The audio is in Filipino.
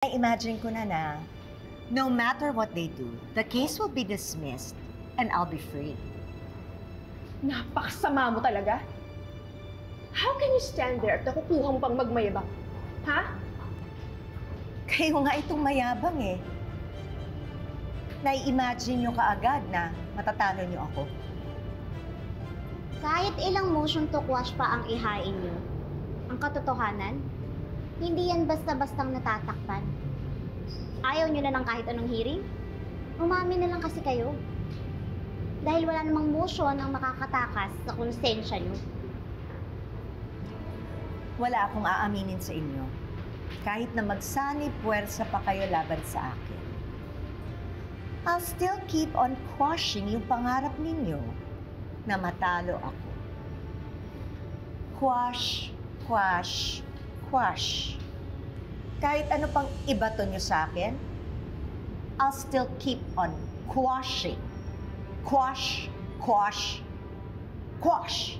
I-imagine ko na no matter what they do, the case will be dismissed and I'll be free. Napakasama mo talaga. How can you stand there at nakukuha mo pang magmayabang? Ha? Kayo nga itong mayabang eh. Nai-imagine nyo kaagad na matatalo nyo ako. Kahit ilang motion to quash pa ang ihain niyo, ang katotohanan, hindi yan basta-bastang natatakpan. Ayaw niyo na ng kahit anong hearing? Umamin na lang kasi kayo. Dahil wala namang motion ang makakatakas sa konsensya niyo. Wala akong aaminin sa inyo. Kahit na magsanib puwersa pa kayo laban sa akin. I'll still keep on quashing yung pangarap ninyo na matalo ako. Quash, quash, quash. Kahit ano pang ibato nyo sa akin, I'll still keep on quashing. Quash, quash, quash.